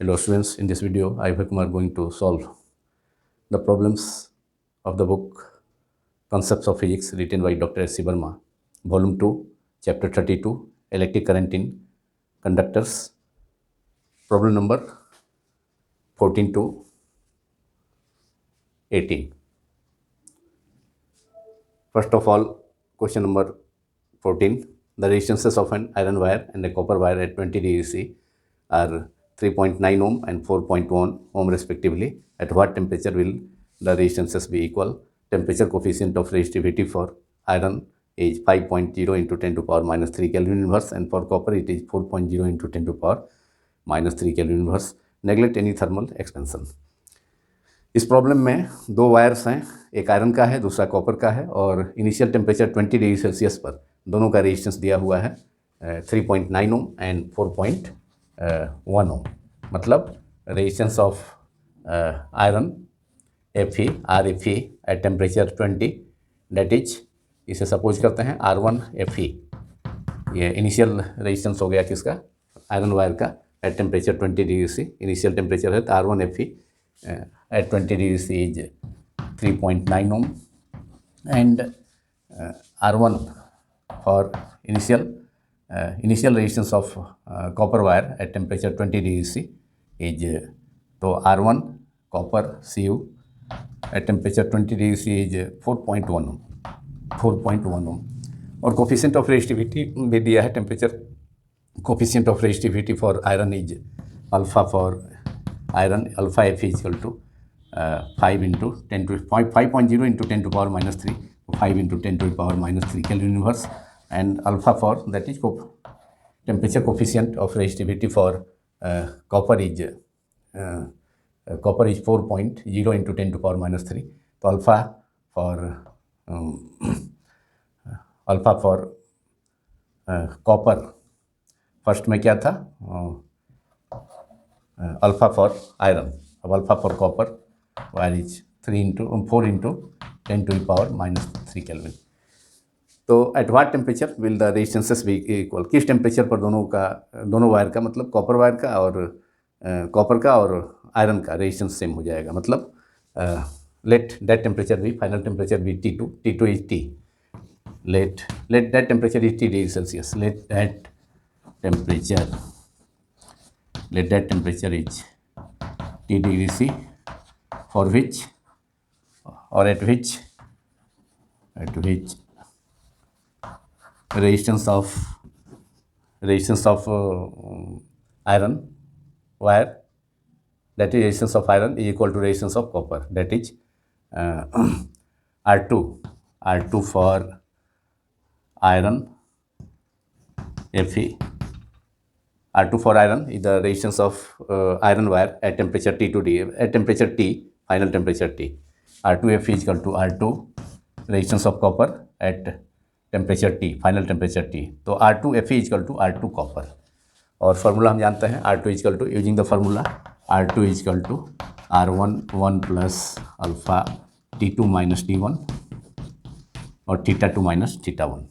Hello students, in this video I, Kumar, going to solve the problems of the book Concepts of Physics written by Dr. S. C. Verma, Volume 2, Chapter 32, Electric Current in Conductors, problem number 14 to 18. First of all, question number 14. The resistances of an iron wire and a copper wire at 20 degrees C are 3.9 ohm and 4.1 ohm respectively. At what temperature will the resistances be equal? Temperature coefficient of resistivity for iron is 5.0 into 10 to power minus 3 Kelvin inverse, and for copper it is 4.0 into 10 to power minus 3 Kelvin inverse. Neglect any thermal expansion. इस problem में दो wires हैं, एक iron का है दूसरा copper का है, और इनिशियल टेम्परेचर 20 डिग्री सेल्सियस पर दोनों का रेजिस्टेंस दिया हुआ है 3.9 ओम एंड 4.1 ओम. मतलब resistance of iron Fe Rfe at temperature 20, that is, इसे सपोज करते हैं R1 Fe. ये इनिशियल रेजिस्टेंस हो गया किसका, आयरन वायर का, एट टेम्परेचर 20 डिग्री से इनिशियल टेम्परेचर है, तो R1 Fe at 20 degrees C is 3.9 ohm, and R1 for initial resistance of copper wire at temperature 20 degrees C is तो R1 copper Cu at temperature 20 degrees C is 4.1 ohm. और coefficient of resistivity भी दिया है, temperature coefficient of resistivity for iron is alpha for iron alpha Fe is equal to 5 into 10 to 5.0 into 10 to power minus 3, 5 into 10 to the power minus 3 Kelvin inverse, and alpha for that is temperature coefficient of resistivity for copper is 4.0 into 10 to power minus 3. तो alpha for copper first में क्या था, alpha for iron. अब alpha for copper wire is 4 into 10 to the power minus 3 kelvin. तो at what temperature will the resistances be equal, किस temperature पर दोनों wire का, मतलब कॉपर वायर का और कॉपर का और आयरन का रेजिस्टेंस सेम हो जाएगा. मतलब लेट दैट टेम्परेचर भी, फाइनल टेम्परेचर भी T2 is T, let that temperature is T degree Celsius, let that temperature is T degree C, for which or at which resistance of iron wire, that is resistance of iron is equal to resistance of copper, that is R2 for iron Fe. R2 for iron is the resistance of iron wire at temperature at temperature T, final temperature T. R2 Fe is equal to R2 resistance of copper at temperature T, final temperature T. तो R2 Fe is equal to R2 copper. और formula हम जानते हैं, R2 is equal to, using the formula, R2 is equal to R1 1 plus alpha T2 minus T1 और theta 2 minus theta 1.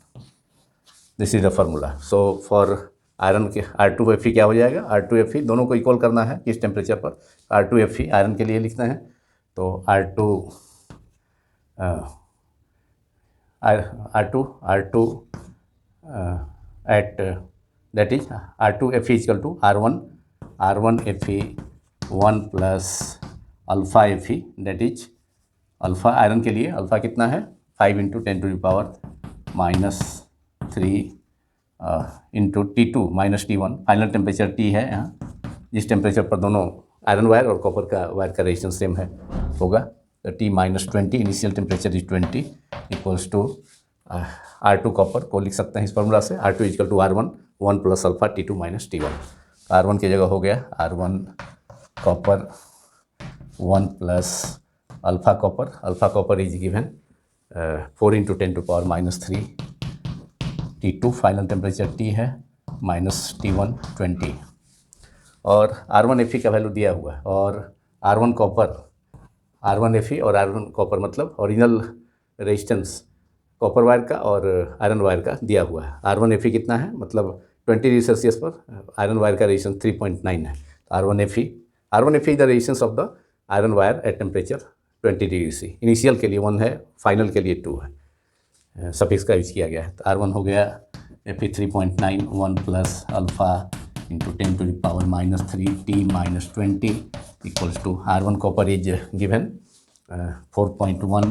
This is the formula. So for iron के R2 Fe क्या हो जाएगा, R2 Fe दोनों को equal करना है किस टेम्परेचर पर, R2 Fe आयरन के लिए लिखना है, तो R2 at that is R2 Fe is equal to R1 Fe 1 plus alpha Fe, that is alpha iron के लिए, अल्फ़ा कितना है 5 into 10 to the power minus 3 into T2 minus T1, final temperature T है यहाँ, जिस temperature पर दोनों iron wire और कॉपर का वायर का रेजिस्टेंस सेम है होगा, तो T minus 20, initial temperature is 20 equals to R2 copper को लिख सकते हैं इस फार्मूला से, R2 equal to R1 1 plus alpha T2 minus T1. R1 की जगह हो गया R1 copper 1 plus alpha copper is given 4 into 10 to power minus 3, T2 final temperature T है माइनस T1 20, और R1 Fe का वैल्यू दिया हुआ है, और R1 Fe और R1 कॉपर मतलब ओरिजिनल रेजिस्टेंस कॉपर वायर का और आयरन वायर का दिया हुआ है. R1 Fe कितना है, मतलब 20 डिग्री सेल्सियस पर आयरन वायर का रेजिस्टेंस 3.9 है, R1Fe the resistance of the iron wire at temperature 20 degree C. Initial के लिए 1 है, फाइनल के लिए 2 है, सफिक्स का यूज किया गया है। तो R1 हो गया Fe 3.9 1 plus alpha into 10 to the power -3 T - 20 equals to R1 copper is given 4.1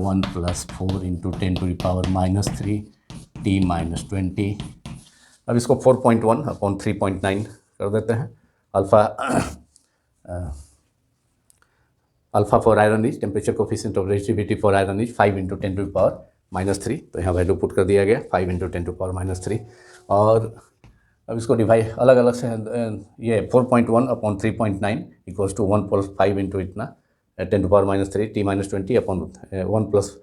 1 plus 4 into 10 to the power -3 T - 20। अब इसको 4.1 अपॉन 3.9 कर देते हैं। Alpha for iron is temperature coefficient of resistivity for iron is 5 into 10 to the power -3। तो यहाँ value put कर दिया गया 5 इंटू 10 टू पावर -3। और अब इसको डिवाइड अलग अलग से ये 4.1 upon 3.9 equals to 1 plus 5 into इतना 10 to power -3 T - 20 upon 1 plus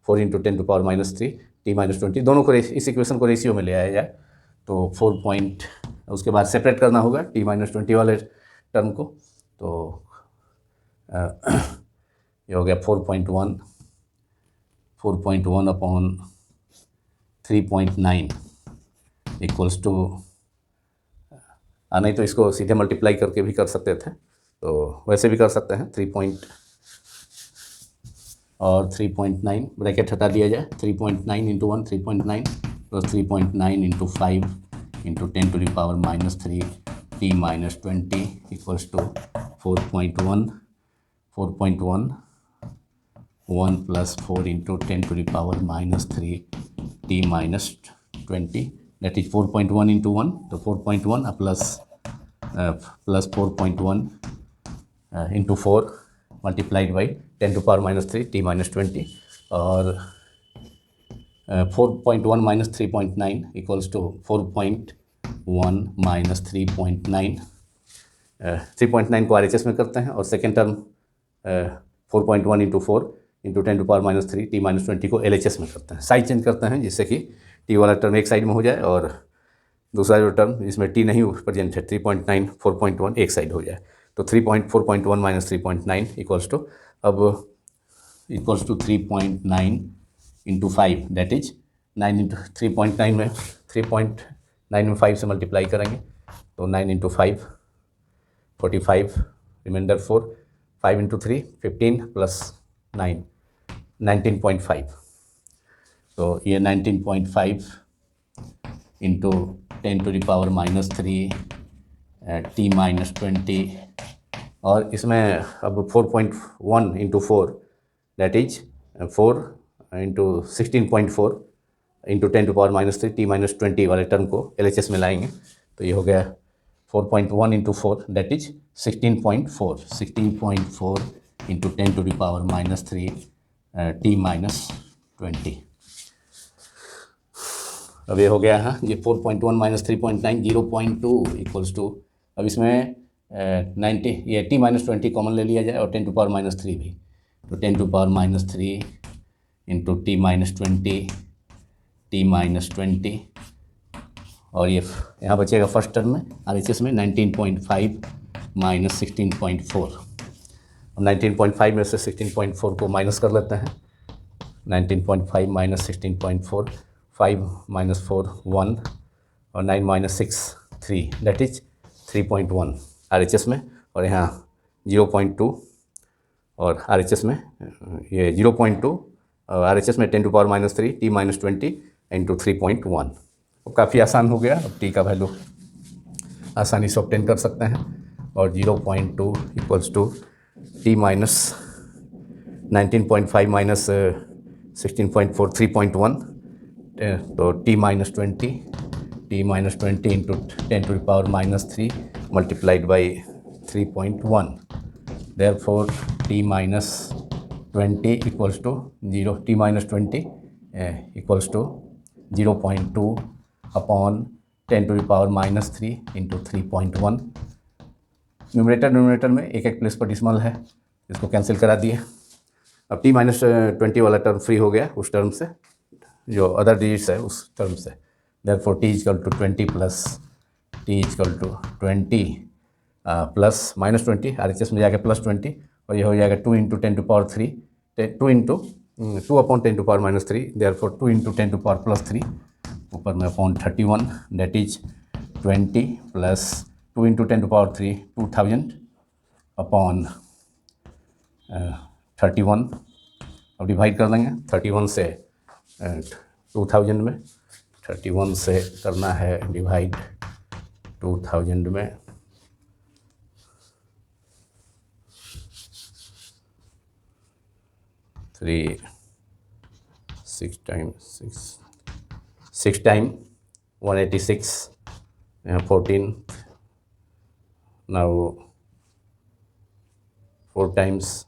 4 into 10 to power -3 T - 20। दोनों को इस इक्वेशन को रेशियो में ले आया जाए तो 4 पॉइंट, उसके बाद सेपरेट करना होगा T - 20 वाले टर्म को। तो ये हो गया 4.1 अपॉन 3.9 इक्वल्स टू, नहीं तो इसको सीधे मल्टीप्लाई करके भी कर सकते थे, तो वैसे भी कर सकते हैं। 3.9 ब्रैकेट हटा दिया जाए, 3.9 into 1 3.9 plus 3.9 into 5 into 10 to the power -3 T - 20 equals to 4.1 1 plus 4 into 10 to the power -3 T - 20 that is 4.1 into 1, तो 4.1 plus 4.1 into 4 multiplied by 10 to power -3 T - 20 और 4.1 माइनस 3.9 इक्वल्स टू 4.1 माइनस 3.9। 3.9 को RHS में करते हैं और second term 4.1 into 4 into 10 to power -3 T - 20 को LHS में करते हैं। साइड चेंज करते हैं जिससे कि T वाला टर्म एक साइड में हो जाए और दूसरा जो टर्म जिसमें T नहीं प्रेजेंट है 3.9 4.1 एक साइड हो जाए। तो 4.1 माइनस 3.9 इक्वल्स टू, अब equals to 3.9 into 5 that is 9 into 3.9 में 3.9 में 5 से मल्टीप्लाई करेंगे तो 9 इंटू 5 45 रिमाइंडर 4 5 इंटू 3 15 प्लस 9 19.5। तो ये 19.5 into 10 to the power -3 T - 20 और इसमें अब 4.1 into 4 that is 4 into 16.4 into 10 to power -3 T - 20 वाले टर्म को LHS में लाएंगे तो ये हो गया 4.1 into 4 that is 16.4 into 10 to the power -3 T - 20। अब ये हो गया है ये 4.1 माइनस 3.9 0.2 इक्वल्स टू, अब इसमें 90 ये T - 20 कॉमन ले लिया जाए और 10 टू पावर -3 भी, तो 10 टू पावर -3 इंटू T - 20 और ये यहाँ बचेगा फर्स्ट टर्म में RHS में 19.5 माइनस 16.4। अब 19.5 में से 16.4 को माइनस कर लेते हैं। 19.5 माइनस 16.4 5 माइनस 4 1 और 9 माइनस 6 3 दैट इज 3.1 RHS में, और यहाँ 0.2 और RHS में ये 0.2 RHS में 10 टू पावर -3 T - 20 इंटू 3.1। तो काफ़ी आसान हो गया, अब T का वैल्यू आसानी से ऑब्टेन कर सकते हैं और 0.2 इक्वल्स टू T - 19.5 माइनस 16.4 3.1, तो T - 20 into 10 to the power -3 multiplied by 3.1, therefore T - 20 equals to 0, T - 20 equals to 0.2 upon 10 to the power -3 into 3.1। Numerator में एक प्लेस पर डिसिमल है, इसको कैंसिल करा दिए। अब T - 20 वाला टर्म फ्री हो गया उस टर्म से, जो अदर डिजिट्स है उस टर्म से, therefore T equal to 20 plus T equal to 20 plus -20 RHS में जाकर +20 और ये हो जाएगा 2 into 10 to power 3 2 upon 10 to power -3, therefore 2 into 10 to power +3 ऊपर में upon 31 that is 20 plus 2 × 10⁻³ 2000 upon 31। अब डिवाइड कर देंगे 31 से 2000 में, 31 से करना है डिवाइड 2000 में, 6 time 186, 14, now 4 times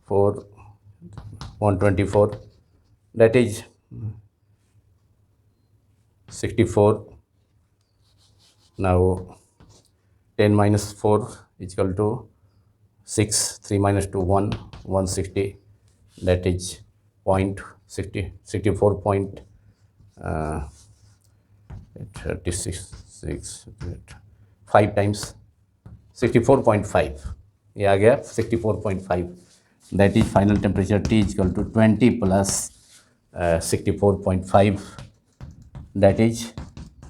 4 124, that is 64. Now 10 minus 4 is equal to 6, 3 minus 2 1, 160, that is 5 times 64.5, ये आ गया 64.5, that is final temperature T is equal to 20 plus 64.5, that is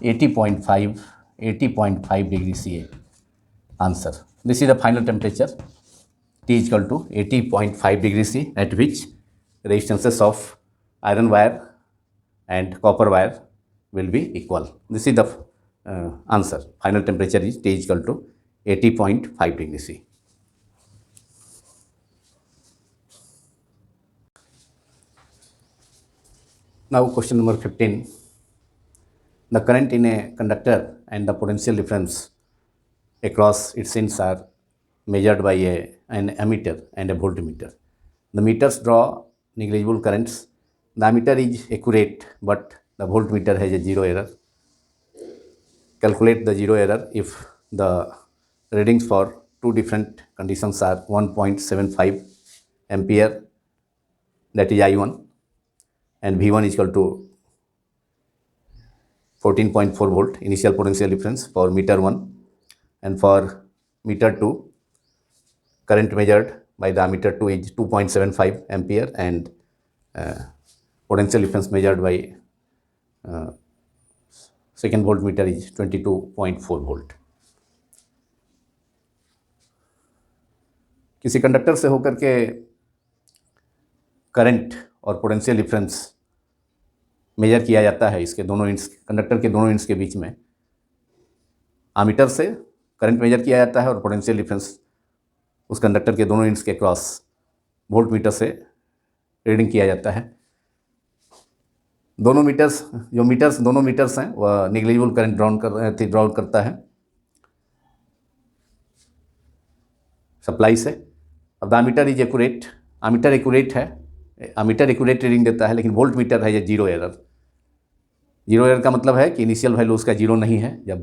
80.5 degree CA. Answer. This is the final temperature T is equal to 80.5 degree C, at which resistances of iron wire and copper wire will be equal. This is the answer. Final temperature is T is equal to 80.5 degree C. Now question number 15. The current in a conductor and the potential difference across its ends are measured by an ammeter and a voltmeter. The meters draw negligible currents. The ammeter is accurate, but the voltmeter has a zero error. Calculate the zero error if the readings for two different conditions are 1.75 ampere, that is I1, and V1 is equal to 14.4 volt initial potential difference for meter 1, and for meter 2 current measured by the ammeter 2 is 2.75 ampere, and potential difference measured by second voltmeter is 22.4 volt. किसी conductor से होकर के current और potential difference measure किया जाता है, इसके दोनों एंड्स, कंडक्टर के दोनों एंड्स के बीच में आमीटर से करंट मेजर किया जाता है, और पोटेंशियल डिफरेंस उस कंडक्टर के दोनों एंड्स के क्रॉस वोल्टमीटर से रीडिंग किया जाता है। दोनों मीटर्स हैं वह नेग्लिजिबल करंट ड्रॉ करता है सप्लाई से। अब the ammeter is accurate, ammeter accurate है, आमीटर एक्यूरेट रीडिंग देता है, लेकिन वोल्ट मीटर है ये जीरो एरर। जीरो एरर का मतलब है कि इनिशियल वैल्यू उसका जीरो नहीं है, जब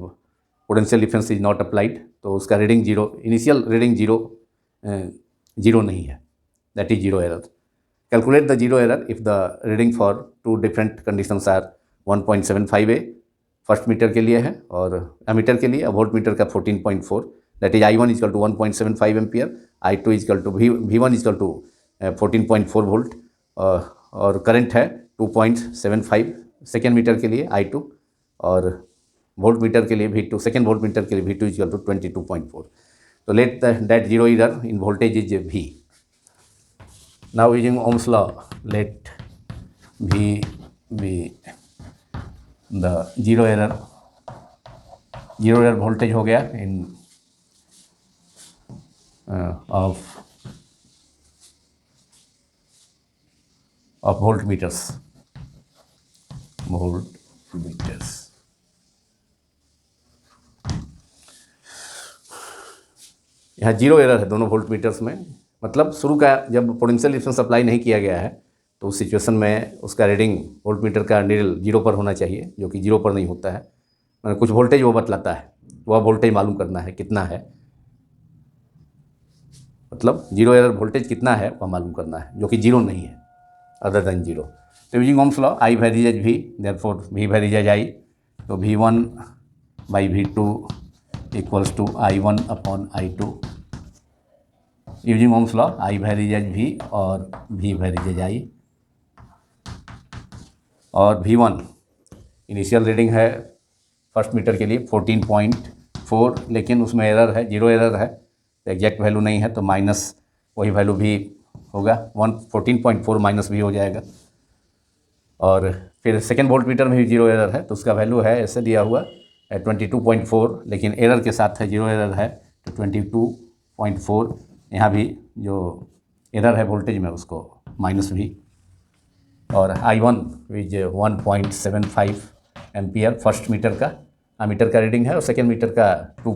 potential difference is not applied तो उसका reading zero, initial reading zero नहीं है, that is zero error. Calculate the zero error if the reading for two different conditions are 1.75 A first meter के लिए है और एमीटर के लिए, वोल्ट मीटर का 14.4, दैट इज I1 equal to 1.75 ampere, I2 equal to V1 equal to 14.4 volt, और करंट है 2.75 सेकेंड मीटर के लिए I2, और वोल्ट मीटर के लिए V2, सेकेंड वोल्ट मीटर के लिए V2 इजकल टू 22.4. तो let that zero error in voltage is V. Now using Ohm's law, let V be the zero error voltage हो गया in of voltmeters. यहाँ zero error है दोनों volt metres में, मतलब शुरू का जब पोटेंशियल डिफरेंस अप्लाई नहीं किया गया है तो उस सिचुएशन में उसका रीडिंग वोल्ट मीटर का नीडल जीरो पर होना चाहिए, जो कि जीरो पर नहीं होता है। कुछ वोल्टेज वो बतलाता है, वह वोल्टेज मालूम करना है कितना है, मतलब जीरो एरर वोल्टेज कितना है वह मालूम करना है, जो कि जीरो नहीं है, अदर देन जीरो। तो using Ohm's law, I varies as V, therefore V varies as I, तो V1 by V2 equals to I1 upon I2। Using Ohm's law, I varies as V और V varies as I, और V1 initial reading है first meter के लिए 4, लेकिन उसमें error है, 0 error है, तो एग्जैक्ट वैल्यू नहीं है, तो माइनस वही वैल्यू भी होगा, 14.4 माइनस भी हो जाएगा। और फिर सेकेंड वोल्ट मीटर में भी 0 एरर है, तो उसका वैल्यू है ऐसे दिया हुआ 22.4, लेकिन एरर के साथ है, 0 एरर है, तो 22.4। यहाँ भी जो एरर है वोल्टेज में उसको माइनस भी। और I1 which 1.75 ampere first meter का अमीटर का रीडिंग है, और सेकेंड मीटर का 2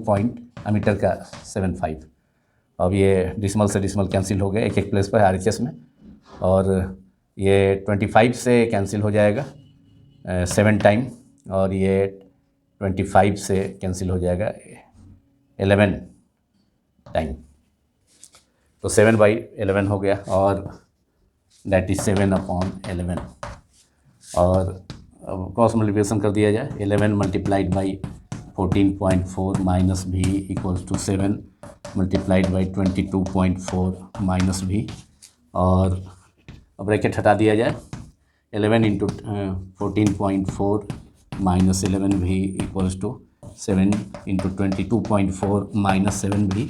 का 75। अब ये डिसमल से डिसमल कैंसिल हो गए एक प्लेस पर RHS में, और ये 25 से कैंसिल हो जाएगा 7 टाइम, और ये 25 से कैंसिल हो जाएगा 11 टाइम, तो 7/11 हो गया, और दैट इज 7/11। और अब क्रॉस मल्टीप्लिकेशन कर दिया जाए, 11 मल्टीप्लाइड बाई 14.4 माइनस भी equals to 7 multiplied by 22.4 minus भी, और अब ब्रैकेट हटा दिया जाए, 11 इंटू 14.4 माइनस 11 भी इक्वल्स टू 7 इंटू 22.4 माइनस 7 भी,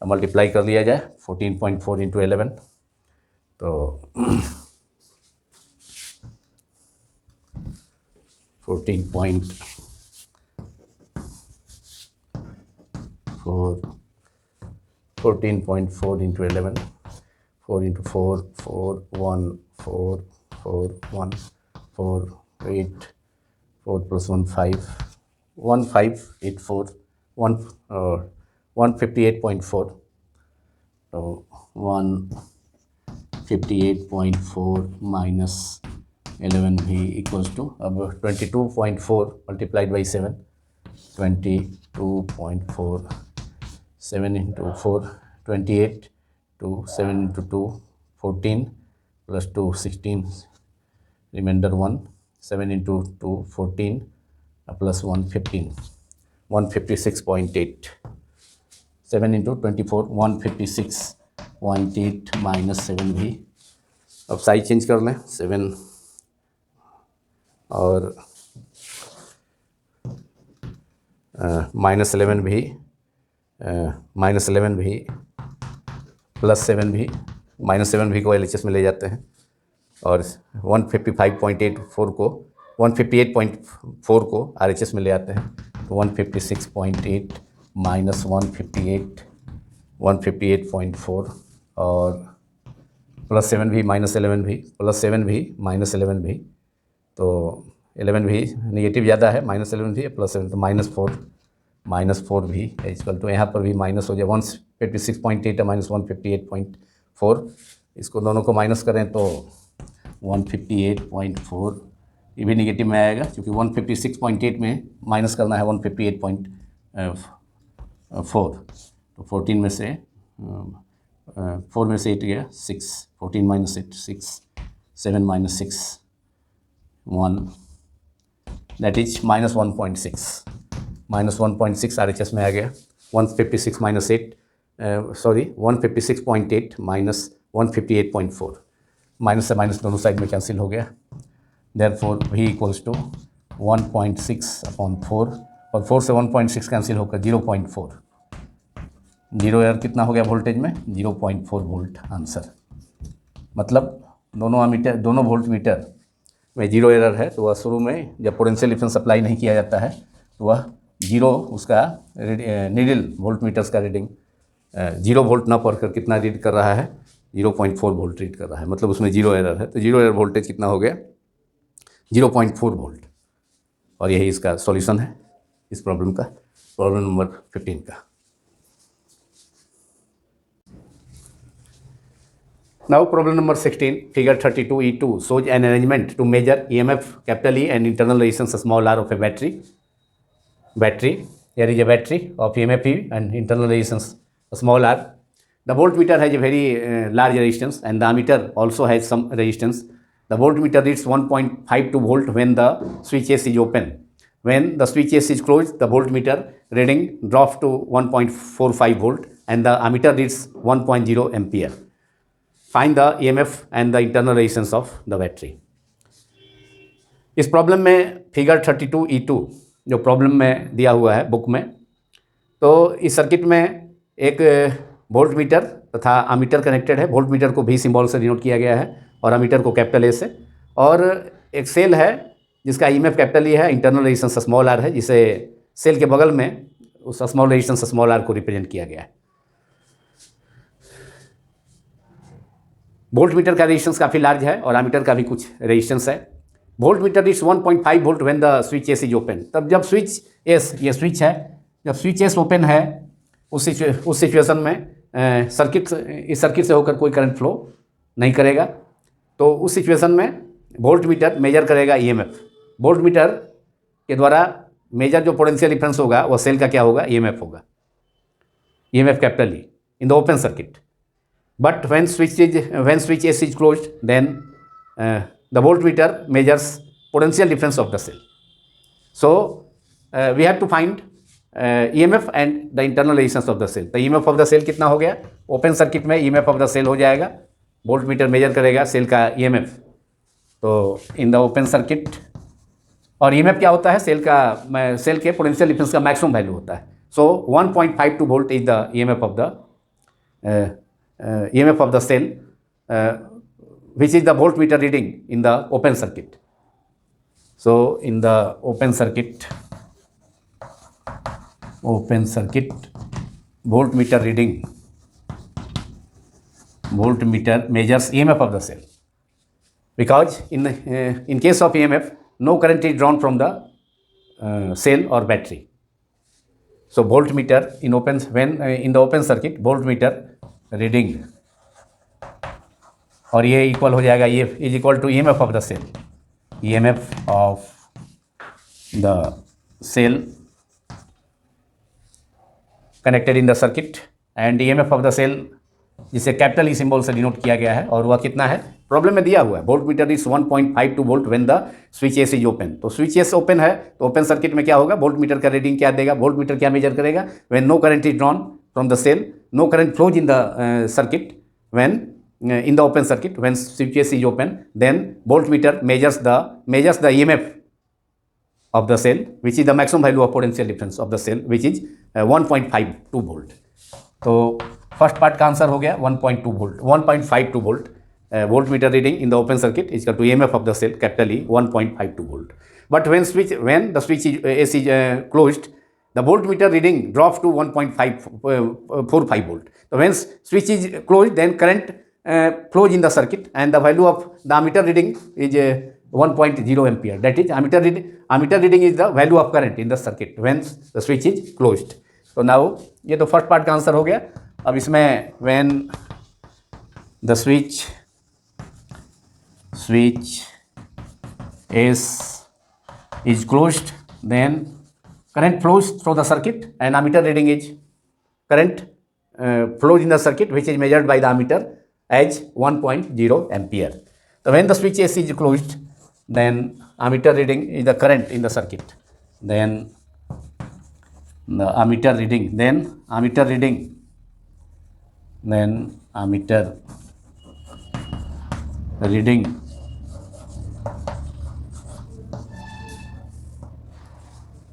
मल्टीप्लाई कर लिया जाए 14.4 इंटू 11, तो 14.4 into 11, 4 into 4, 4, 1, 4, 4, 1, 4, 8, 4 plus 1, 5, 1, 5, 8, 4, 158.4, so 158.4 minus 11 भी equals to, अब 22.4 multiplied by 7, 22.4, 7 into 4, 28, to 7 into 2, 14, plus 2, 16, remainder 1, 7 into 2, 14, plus 1, 15, 156.8, 7 into 24, 156.8 minus 7 भी, अब साइज चेंज कर लें 7 और -11 भी, -11 भी, +7 भी, -7 भी को LHS में ले जाते हैं, और 155.84 को 158.4 को RHS में ले आते हैं, तो 156.8 माइनस 158.4, और +7 भी, -11 भी, +7 भी, -11 भी, तो 11 भी नेगेटिव ज़्यादा है, -11 भी, +7 तो -4 भी इक्वल टू, यहाँ पर भी माइनस हो जाए 156.8 माइनस 158.4, इसको दोनों को माइनस करें तो 158.4, ये भी नेगेटिव में आएगा, क्योंकि 156.8 में माइनस करना है 158.4, तो 14 में से 4 में से 8 गया 6, 14 minus 8 6, 7 minus 6 1, that is -1.6, -1.6 RHS में आ गया, 156 माइनस 8 156.8 माइनस 158.4, माइनस से माइनस दोनों साइड में कैंसिल हो गया, देयरफॉर V इक्वल्स टू 1.6/4, और 4 से 1.6 कैंसिल होकर 0.4, जीरो एरर कितना हो गया वोल्टेज में, 0.4 वोल्ट आंसर। मतलब दोनों वोल्ट मीटर में 0 एरर है, तो वह शुरू में जब पोटेंशियल डिफरेंस अप्लाई नहीं किया जाता है तो वह 0 उसका नीडल वोल्ट मीटर्स का रीडिंग 0 वोल्ट ना पढ़कर कितना रीड कर रहा है, 0.4 वोल्ट रीड कर रहा है, मतलब उसमें 0 एरर है, तो 0 एरर वोल्टेज कितना हो गया, 0.4 वोल्ट। और यही इसका सॉल्यूशन है इस प्रॉब्लम का, प्रॉब्लम नंबर 15 का। Now problem number 16, figure 32E2 shows an arrangement to measure EMF capital E and internal resistance small r of a battery. Here is a battery of EMF E and internal resistance small r. The voltmeter has a very large resistance and the ammeter also has some resistance. The voltmeter reads 1.52 volt when the switch S is open. When the switch S is closed, the voltmeter reading drops to 1.45 volt and the ammeter reads 1.0 ampere. Find the EMF and the internal resistance of the battery. इस problem में figure 32E2 जो problem में दिया हुआ है book में, तो इस सर्किट में एक वोल्ट मीटर तथा अमीटर कनेक्टेड है। वोल्ट मीटर को भी सिंबल से डिनोट किया गया है और अमीटर को कैपिटल ए से, और एक सेल है जिसका ईएमएफ कैपिटल ई है, इंटरनल रेजिस्टेंस स्मॉल आर है, जिसे सेल के बगल में उस स्मॉल रेजिस्टेंस स्मॉल आर को रिप्रेजेंट किया गया है। वोल्ट मीटर का रेजिस्टेंस काफ़ी लार्ज है और अमीटर का भी कुछ रेजिस्टेंस है। Volt meter is 1.5 volt when the switch S is open. तब जब स्विच एस, ये स्विच है, जब स्विच एस ओपन है उस सिचुएशन में इस सर्किट से होकर कोई करंट फ्लो नहीं करेगा। तो उस सिचुएशन में वोल्ट मीटर मेजर करेगा ईएमएफ। वोल्ट मीटर के द्वारा मेजर जो पोटेंशियल डिफरेंस होगा वह सेल का क्या होगा, ईएमएफ होगा, EMF capital E in the open circuit. But when switch S is closed, then the voltmeter measures potential difference of the cell. So we have to find EMF and the internal resistance of the cell. The EMF of the cell कितना हो गया, open circuit में EMF of the cell हो जाएगा, volt meter major करेगा cell का EMF। तो in the open circuit, और EMF क्या होता है, सेल के पोटेंशियल डिफरेंस का मैक्सिमम वैल्यू होता है। सो 1.52 volt is the EMF of the cell, which is the voltmeter reading in the open circuit. So in the open circuit voltmeter measures EMF of the cell, because in case of EMF no current is drawn from the cell or battery. So voltmeter in the open circuit voltmeter reading, और ये equal हो जाएगा, ये is equal to EMF of the cell, EMF of the cell connected in the circuit, and EMF of the cell जिसे capital E symbol से denote किया गया है, और वह कितना है, प्रॉब्लम में दिया हुआ है, volt meter is 1.52 volt when the switch S is open. तो स्विच एस ओपन है तो ओपन सर्किट में क्या होगा, वोल्ट मीटर का रीडिंग क्या देगा, वोल्ट मीटर क्या मेजर करेगा, when no current is drawn from the cell, no current flows in the circuit when in the open circuit, when switch S is open, then voltmeter measures the EMF of the cell, which is the maximum value of potential difference of the cell, which is 1.52 volt. तो first part का answer हो गया 1.2 volt, 1.52 volt voltmeter reading in the open circuit is equal to EMF of the cell capital E 1.52 volt. But when the switch S is closed, the voltmeter reading drops to 1.45 volt. So when switch is closed, then current flows in the circuit, and the value of the ammeter reading is 1.0 ampere. That is ammeter reading is the value of current in the circuit when the switch is closed. So now ये तो first part का answer हो गया। अब इसमें when the switch S is closed, then current flows through the circuit, and ammeter reading is current flows in the circuit, which is measured by the ammeter as 1.0 ampere. So when the switch S is closed, then ammeter reading is the current in the circuit, then the ammeter reading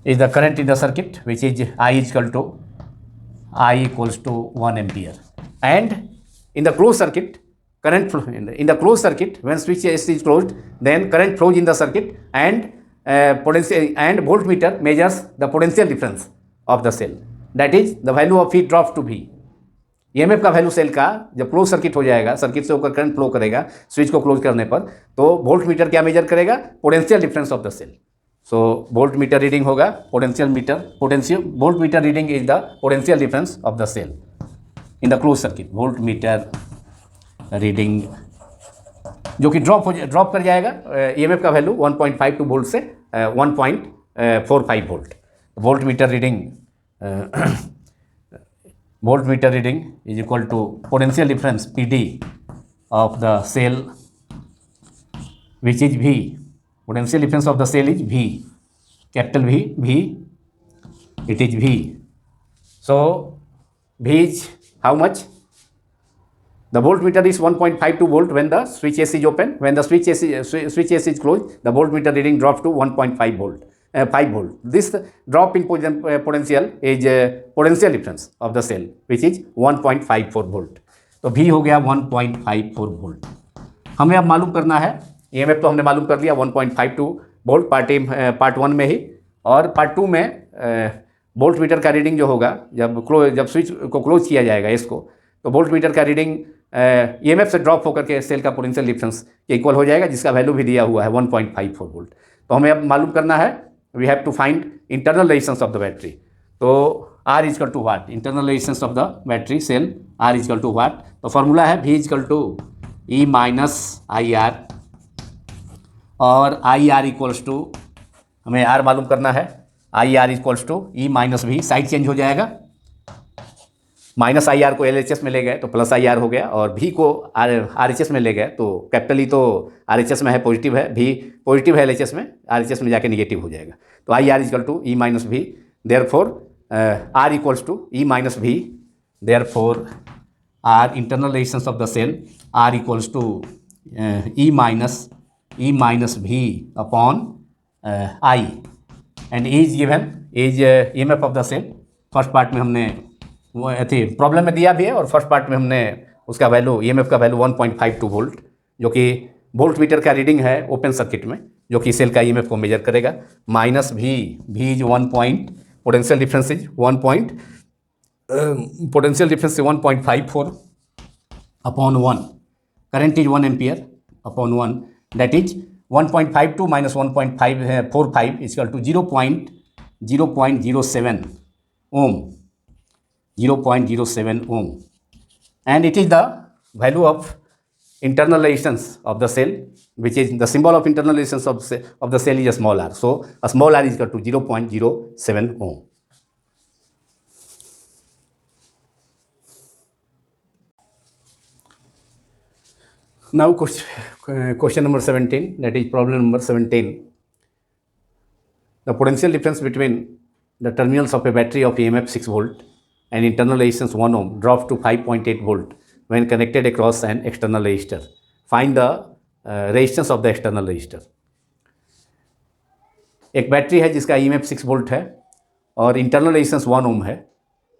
is the current in the circuit, which is I equals to 1 ampere. And in the closed circuit, in the closed circuit, when switch S is closed, then current flows in the circuit, and voltmeter measures the potential difference of the cell. That is the value of V drops to V. EMF का value cell का जब close circuit हो जाएगा, circuit से होकर current flow करेगा switch को close करने पर, तो वोल्टमीटर क्या मेजर करेगा, potential difference of the cell. So voltmeter reading होगा voltmeter reading is the potential difference of the cell in the close circuit. Voltmeter reading जो कि ड्रॉप कर जाएगा ईएमएफ का वैल्यू 1.52 वोल्ट से 1.45 volt. Voltmeter reading is equal to potential difference PD of the cell which is V। Potential difference of the cell is V, capital V, it is V. So V is how much? The voltmeter is 1.52 volt when the switch S is open. When the switch S is closed, the voltmeter reading drops to 1.5 volt. 5 volt. This drop in potential is potential difference of the cell which is 1.54 volt. तो V हो गया 1.54 volt. हमें अब मालूम करना है EMF तो हमने मालूम कर लिया 1.52 वोल्ट पार्ट 1 में ही, और पार्ट 2 में वोल्ट मीटर का रीडिंग जो होगा जब स्विच को क्लोज किया जाएगा इसको, तो वोल्ट मीटर का रीडिंग EMF से ड्रॉप होकर के सेल का पोटेंशियल डिफरेंस के इक्वल हो जाएगा, जिसका वैल्यू भी दिया हुआ है 1.54 वोल्ट. तो हमें अब मालूम करना है we have to find internal resistance of the battery. तो R equal to what, internal resistance of the battery cell R equal to what. तो फॉर्मूला है V equal to E minus I R, और I R equals to, हमें R मालूम करना है, I R equals to E minus V, side change हो जाएगा, minus I R को LHS में ले गए तो प्लस आई आर हो गया, और V को RHS में ले गए तो कैपिटल E तो RHS में है पॉजिटिव है, V पॉजिटिव है LHS में, RHS में जाके निगेटिव हो जाएगा. तो I R equal to E minus V, therefore R equals to E minus V, therefore R internal resistance of the cell R equals to E minus V upon I, and E is given is EMF of the cell. First part में हमने वो थी problem में दिया भी है, और first part में हमने उसका वैल्यू EMF का वैल्यू 1.52 वोल्ट, जो कि वोल्ट मीटर का रीडिंग है ओपन सर्किट में, जो कि सेल का EMF को मेजर करेगा, minus V is 1 point, potential difference is 1 point, potential difference 1.54 upon 1, current is 1 ampere upon 1, that is 1.52 minus 1.545 equal to 0.07 ohm, 0.07 ohm, and it is the value of internal resistance of the cell, which is the symbol of internal resistance of the cell is a small r. So a small r is equal to 0.07 ohm. Now question number 17, that is problem number 17. The potential difference between the terminals of a battery of EMF 6 volt and internal resistance 1 ohm drops to 5.8 volt when connected across an external resistor. Find the resistance of the external resistor. एक battery है जिसका EMF 6 volt है और internal resistance 1 ओम है,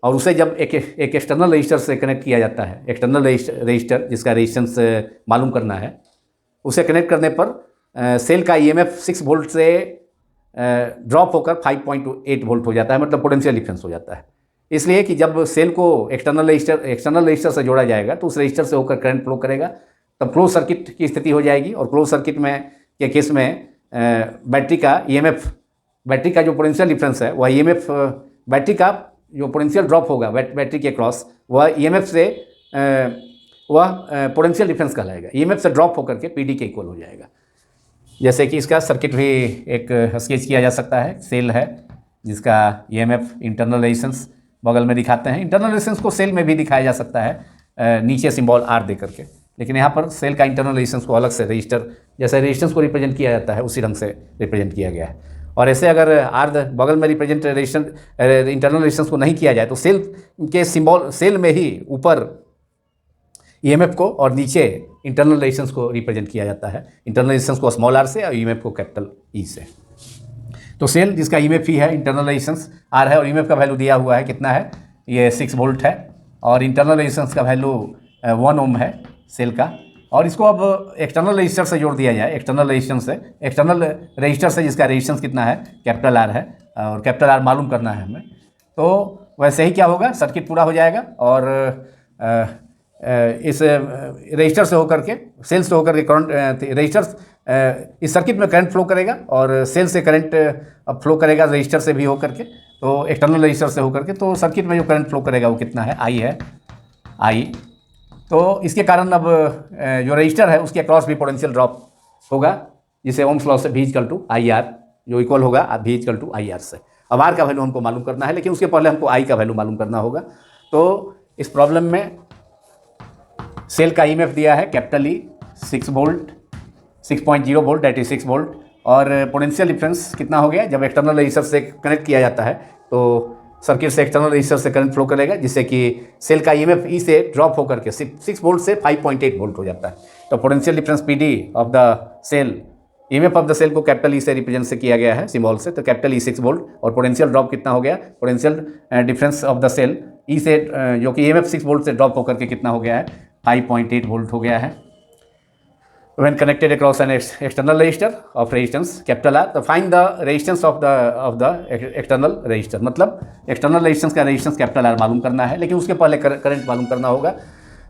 और उसे जब एक एक्सटर्नल रजिस्टर से कनेक्ट किया जाता है, एक्सटर्नल रजिस्टर जिसका रेजिस्टेंस मालूम करना है, उसे कनेक्ट करने पर सेल का EMF 6 वोल्ट से ड्रॉप होकर 5.8 वोल्ट हो जाता है, मतलब पोटेंशियल डिफरेंस हो जाता है. इसलिए कि जब सेल को एक्सटर्नल रजिस्टर से जोड़ा जाएगा तो उस रजिस्टर से होकर करंट फ्लो करेगा, तब क्लोज सर्किट की स्थिति हो जाएगी, और क्लोज सर्किट में के केस में बैटरी का EMF, बैटरी का जो पोटेंशियल डिफरेंस है वह EMF, बैटरी का जो पोटेंशियल ड्रॉप होगा बैटरी के क्रॉस, वह EMF से वह पोटेंशियल डिफरेंस कहलाएगा, EMF से ड्रॉप होकर के PD के इक्वल हो जाएगा. जैसे कि इसका सर्किट भी एक स्केच किया जा सकता है. सेल है जिसका EMF इंटरनल रेजिस्टेंस बगल में दिखाते हैं, इंटरनल रेजिस्टेंस को सेल में भी दिखाया जा सकता है नीचे सिंबल R दे करके, लेकिन यहाँ पर सेल का इंटरनल रेजिस्टेंस को अलग से रजिस्टर, जैसे रेजिस्टेंस को रिप्रेजेंट किया जाता है उसी ढंग से रिप्रेजेंट किया गया है. और ऐसे अगर R बगल में रिप्रेजेंट रेजिस्टेंस इंटरनल रेजिस्टेंस को नहीं किया जाए तो सेल के सिंबल, सेल में ही ऊपर EMF को और नीचे इंटरनल रेजिस्टेंस को रिप्रेजेंट किया जाता है, इंटरनल रेजिस्टेंस को स्मॉल r से और EMF को कैपिटल E से. तो सेल जिसका EMF ही है, इंटरनल रेजिस्टेंस R है, और EMF का वैल्यू दिया हुआ है कितना है, ये 6 वोल्ट है, और इंटरनल रेजिस्टेंस का वैल्यू 1 ओम है सेल का. और इसको अब एक्सटर्नल रजिस्टर से जोड़ दिया जाए, एक्सटर्नल रजिस्टर से जिसका रेजिस्टेंस कितना है, कैपिटल R है, और कैपिटल R मालूम करना है हमें. तो वैसे ही क्या होगा, सर्किट पूरा हो जाएगा, और इस रजिस्टर से होकर के, सेल से होकर के करंट, रजिस्टर इस सर्किट में करंट फ्लो करेगा, और सेल से करंट फ्लो करेगा रजिस्टर से भी होकर के, तो एक्सटर्नल रजिस्टर से होकर के, तो सर्किट में जो करंट फ्लो करेगा वो कितना है, I है, I. तो इसके कारण अब जो रजिस्टर है उसके अक्रॉस भी पोटेंशियल ड्रॉप होगा, जिसे ओम्स लॉ से V equal to I R, जो इक्वल होगा V equal to I R से. अब R का वैल्यू हमको मालूम करना है, लेकिन उसके पहले हमको I का वैल्यू मालूम करना होगा. तो इस प्रॉब्लम में सेल का EMF दिया है capital E 6 volt, 6.0 volt, that is 6 volt, और पोटेंशियल डिफरेंस कितना हो गया, जब एक्सटर्नल रजिस्टर से कनेक्ट किया जाता है तो सर्किट से एक्सटर्नल रजिस्टर से करंट फ्लो करेगा, जिससे कि सेल का EMF E से ड्रॉप होकर के 6 वोल्ट से 5.8 वोल्ट हो जाता है. तो potential difference PD of the cell EMF of the cell को कैपिटल ई से रिप्रेजेंट से किया गया है सिंबल से, तो कैपिटल ई 6 वोल्ट, और पोटेंशियल ड्रॉप कितना हो गया, potential difference of the cell E से जो कि ईएमएफ 6 वोल्ट से ड्रॉप होकर के कितना हो गया है, 5.8 वोल्ट हो गया है। When connected across an external resistor of resistance capital R, तो find the resistance of the external resistor, मतलब एक्सटर्नल रेजिस्टेंस का रेजिस्टेंस कैपिटल आर मालूम करना है, लेकिन उसके पहले करंट मालूम करना होगा।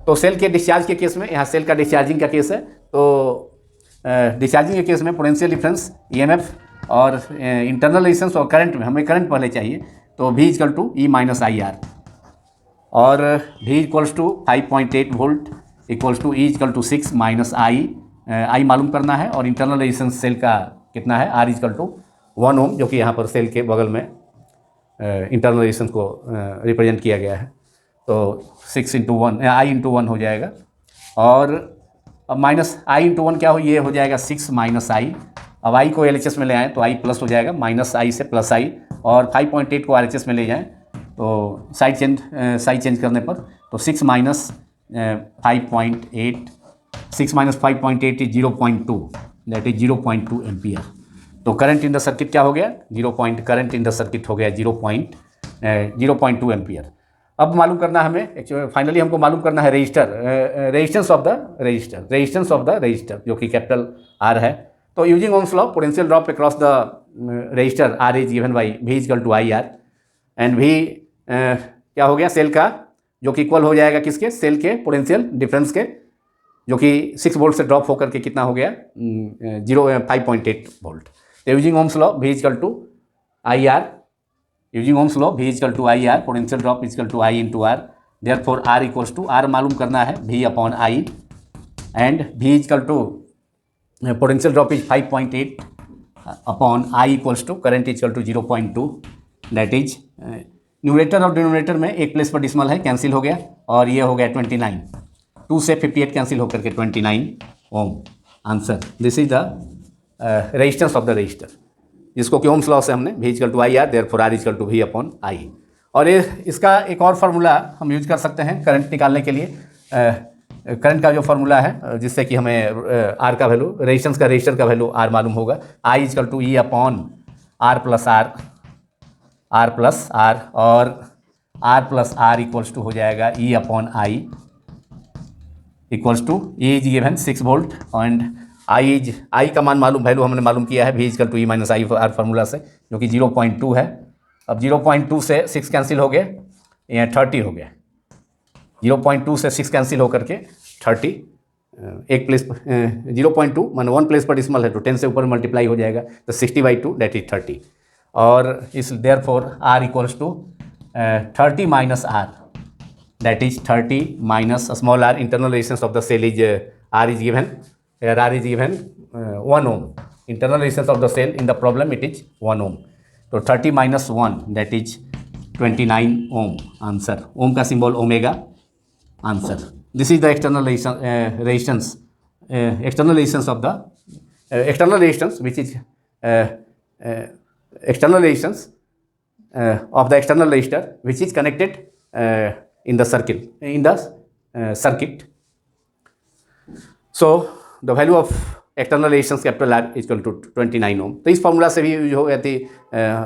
तो सेल के डिस्चार्ज के केस में, यहाँ सेल का डिस्चार्जिंग का केस है, तो डिस्चार्जिंग के केस में पोटेंशियल डिफरेंस ईएमएफ और इंटरनल रेजिस्टेंस और करंट में हमें करंट पहले चाहिए, तो V equal to E minus I R, और V equals to 5.8 volt equals to E equal to 6 minus I मालूम करना है, और इंटरनल रेजिस्टेंस सेल का कितना है, R इक्वल टू 1 ओम, जो कि यहाँ पर सेल के बगल में इंटरनल रेजिस्टेंस को रिप्रेजेंट किया गया है। तो 6 इंटू 1 आई इंटू 1 हो जाएगा, और अब माइनस आई इंटू 1 क्या हो, ये हो जाएगा 6 माइनस आई। अब आई को LHS में ले आएँ तो आई प्लस हो जाएगा, माइनस आई से प्लस आई, और 5.8 को RHS में ले जाएँ तो साइड चेंज करने पर, तो 6 minus 5.8, 6 minus 5.8 is 0.2, that is 0.2 ampere. तो करंट इन द सर्किट क्या हो गया, करंट इन द सर्किट हो गया 0.2 एम्पियर। अब मालूम करना हमें, फाइनली हमको मालूम करना है रेजिस्टेंस ऑफ द रजिस्टर जो कि कैपिटल आर है। तो using Ohm's law, potential drop across the resistor R is given by V equal to I R, and V क्या हो गया, सेल का, जो कि इक्वल हो जाएगा किसके, सेल के पोटेंशियल डिफरेंस के, जो कि 6 वोल्ट से ड्रॉप होकर के कितना हो गया, 5.8 वोल्ट। तो using Ohm's law V equal to I R, using Ohm's law V equal to I R, potential drop equal to I into R, therefore R equals to, R मालूम करना है V upon I, and V equal to potential drop is 5.8 upon I equals to current equal to 0.2, that is numerator और denominator में एक place पर dismal है, cancel हो गया, और ये हो गया 29, 2 से 58 कैंसिल होकर के 29 ohm answer. This is the resistance of the resistor, जिसको कि ओम्स लॉ से हमने V equal to I R, therefore R equal to V upon I. और ये इसका एक और फार्मूला हम यूज कर सकते हैं करंट निकालने के लिए। करंट का जो फार्मूला है, जिससे कि हमें R का वैल्यू, रेजिस्टेंस का रजिस्टर का वैल्यू R मालूम होगा, I equal to E upon R plus R, और R plus R equals to हो जाएगा E upon I equals to, E is given 6 volt, and I का मान मालूम, वैल्यू हमने मालूम किया है V equal to E minus I R formula से, जो कि 0.2 है। अब 0.2 से 6 कैंसिल हो गए, यहाँ 30 हो गया, 0.2 से 6 कैंसिल होकर के 30, एक प्लेस 0.2 मान 1 प्लेस पर डिसमल है, तो 10 से ऊपर मल्टीप्लाई हो जाएगा, तो 60/2 दैट इज 30, और इस therefore R equals to 30 minus R, that is 30 minus small r, internal resistance of the cell is R is given, here R is given 1 ohm, internal resistance of the cell in the problem it is 1 ohm, so 30 minus 1 that is 29 ohm answer, ohm का symbol omega answer। this is the external resistance of the external resistance which is external resistance of the external resistor which is connected in the circuit, so the value of external resistance capital R is equal to 29 ohm। तो इस formula से भी जो है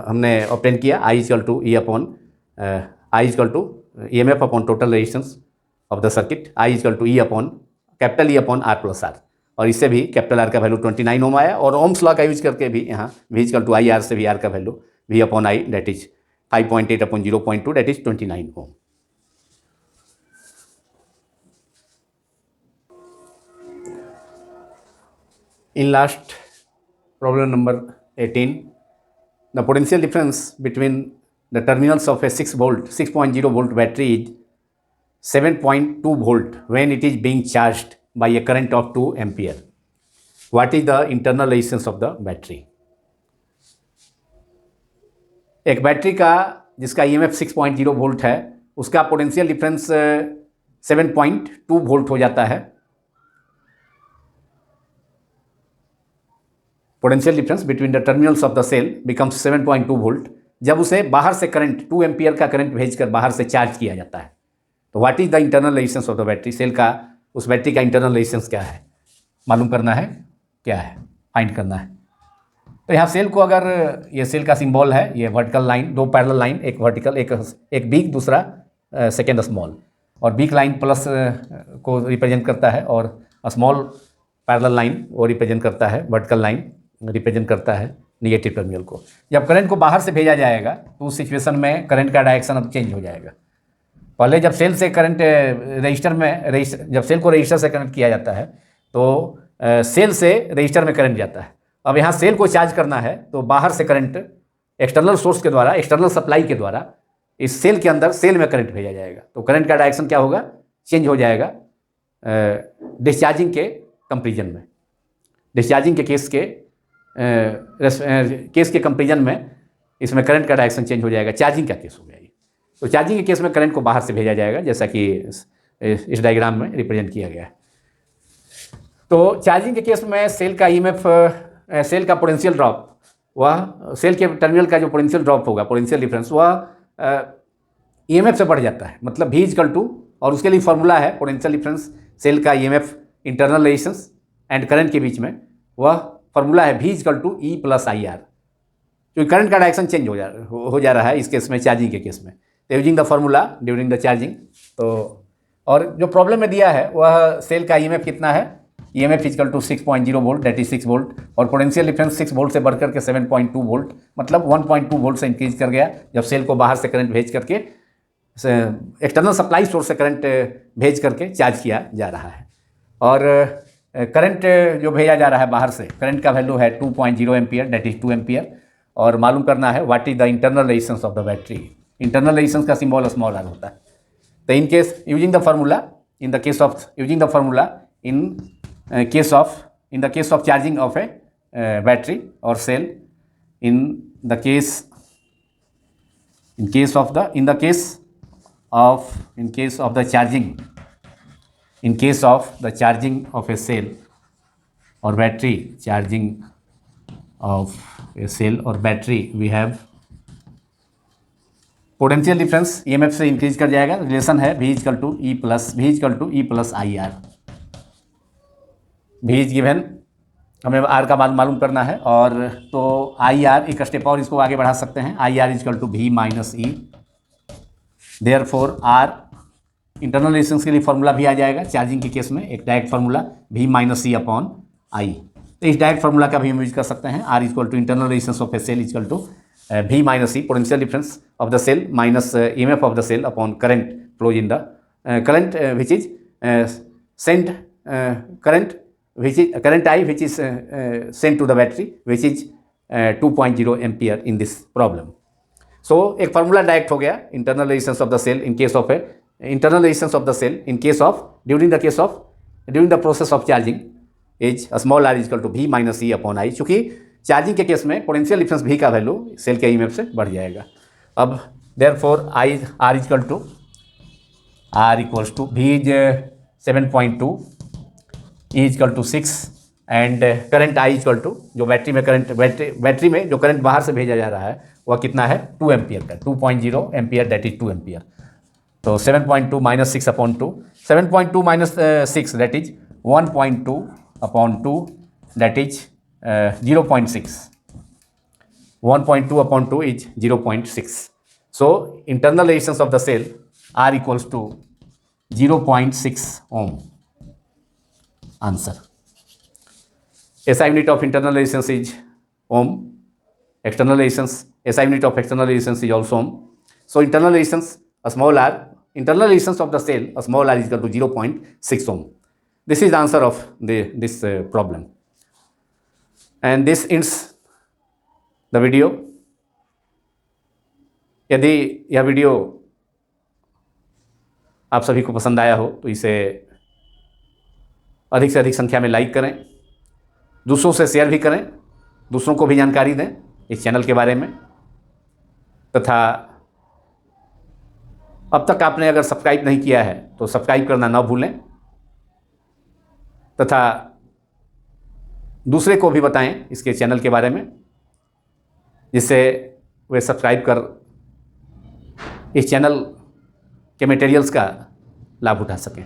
हमने obtain किया, I equal to E upon I equal to EMF upon total resistance of the circuit, I equal to E upon capital E upon R plus R, और इससे भी कैपिटल R का वैल्यू 29 ओम आया, और Ohm's law का use करके भी यहाँ V equal to I R से भी R का value V upon I that is 5.8 upon 0.2 that is 29 ohm। In last problem number 18, the potential difference between the terminals of a 6.0 volt battery is 7.2 volt when it is being charged by a current of 2 ampere. What is the internal resistance of the battery? एक battery का जिसका EMF 6.0 volt है, उसका potential difference 7.2 volt हो जाता है। Potential difference between the terminals of the cell becomes 7.2 volt जब उसे बाहर से करंट 2 एम्पियर का करंट भेजकर बाहर से चार्ज किया जाता है। तो what is the internal resistance of the battery, cell का उस बैटरी का इंटरनल रेजिस्टेंस क्या है, मालूम करना है क्या है। फाइंड करना है। तो यहाँ सेल को, अगर ये सेल का सिंबल है, ये वर्टिकल लाइन, दो पैरेलल लाइन, एक वर्टिकल, एक बिग, दूसरा सेकेंड स्मॉल, और बिग लाइन प्लस को रिप्रेजेंट करता है और स्मॉल पैरेलल लाइन वो रिप्रेजेंट करता है, वर्टिकल लाइन रिप्रेजेंट करता है निगेटिव टर्मिनल को। जब करंट को बाहर से भेजा जाएगा तो उस सिचुएशन में करंट का डायरेक्शन अब चेंज हो जाएगा। पहले जब सेल से करंट जब सेल को रजिस्टर से कनेक्ट किया जाता है तो सेल से रजिस्टर में करंट जाता है। अब यहाँ सेल को चार्ज करना है तो बाहर से करंट एक्सटर्नल सोर्स के द्वारा, एक्सटर्नल सप्लाई के द्वारा इस सेल के अंदर सेल में करंट भेजा जाएगा। तो करंट का डायरेक्शन क्या होगा, चेंज हो जाएगा डिस्चार्जिंग के कंपेरिजन में। डिस्चार्जिंग के केस के कंपेरिजन में इसमें करंट का डायरेक्शन चेंज हो जाएगा। चार्जिंग का केस हो गया ये। तो चार्जिंग के केस में करंट को बाहर से भेजा जाएगा, जैसा कि इस डायग्राम में रिप्रेजेंट किया गया है। तो चार्जिंग के केस में सेल का ईएमएफ, सेल का पोटेंशियल ड्रॉप, वह सेल के टर्मिनल का जो पोटेंशियल ड्रॉप होगा, पोटेंशियल डिफरेंस, वह ईएमएफ से बढ़ जाता है। मतलब V इक्वल टू, और उसके लिए फॉर्मूला है पोटेंशियल डिफरेंस सेल का EMF internal resistance and current के बीच में, वह फॉर्मूला है V equal to E plus IR। क्योंकि करंट का डायरेक्शन चेंज हो जा रहा है इस केस में, चार्जिंग के केस में। तो using the formula during the charging. तो और जो प्रॉब्लम में दिया है वह सेल का ईएमएफ कितना है, EMF equal to 6.0 volt, that is 6 volt, और पोटेंशियल डिफरेंस 6 वोल्ट से बढ़कर के 7.2 वोल्ट, मतलब 1.2 वोल्ट से इंक्रीज कर गया जब सेल को बाहर से करंट भेज करके, एक्सटर्नल सप्लाई सोर्स से करंट भेज करके चार्ज किया जा रहा है। और करंट जो भेजा जा रहा है बाहर से, करंट का वैल्यू है 2.0 एम्पियर, दैट इज 2 एम्पियर। और मालूम करना है what is the internal resistance of the battery. Internal resistance का सिंबल स्मॉल r होता है। तो in case using the formula, in the case of using the formula in case of charging of a battery or cell, in the case of the charging of a cell or battery, charging of a cell or battery, we have potential difference EMF से increase कर जाएगा। Relation है V equal to E plus IR। V is given, हमें R का मालूम करना है। और तो IR एक स्टेप और इसको आगे बढ़ा सकते हैं, IR equal to V minus E। Therefore R internal resistance के लिए फॉर्मूला भी आ जाएगा चार्जिंग के केस में, एक direct formula V minus E upon I। तो इस डायरेक्ट फार्मूला का भी हम यूज कर सकते हैं। R equal to internal resistance of a cell equal to V minus E, potential difference of the cell minus EMF of the cell upon current flows in the current which is sent current I which is sent to the battery, which is 2.0 ampere in this problem. So एक formula direct हो गया, internal resistance of the cell in case of internal resistance of the cell in case of during the process of charging is small r equal to V minus E upon I। चूँकि charging के case में potential difference V का value cell के EMF से बढ़ जाएगा। अब therefore R equals to V is 7.2, E equal to 6 and current I equal to, जो बैटरी में जो करंट बाहर से भेजा जा रहा है वह कितना है, 2 एम्पियर का, 2.0 एम्पियर, दैट इज 2 एम्पियर। तो 7.2 minus 6 upon 2, 7.2 minus 6 that is 1.2 upon 2, that is 0.6, 1.2 upon 2 is 0.6। So internal resistance of the cell R equals to 0.6 ohm. Answer. SI unit of internal resistance is ohm. External resistance, SI unit of external resistance is also ohm. So internal resistance, a small r, internal resistance of the cell, a small r is equal to 0.6 ohm. This is the answer of this problem. And this ends the video. यदि यह video आप सभी को पसंद आया हो तो इसे अधिक से अधिक संख्या में लाइक करें, दूसरों से शेयर भी करें, दूसरों को भी जानकारी दें इस चैनल के बारे में। तथा अब तक आपने अगर सब्सक्राइब नहीं किया है तो सब्सक्राइब करना ना भूलें, तथा दूसरे को भी बताएं इसके चैनल के बारे में, जिससे वे सब्सक्राइब कर इस चैनल के मटेरियल्स का लाभ उठा सकें।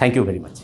Thank you very much.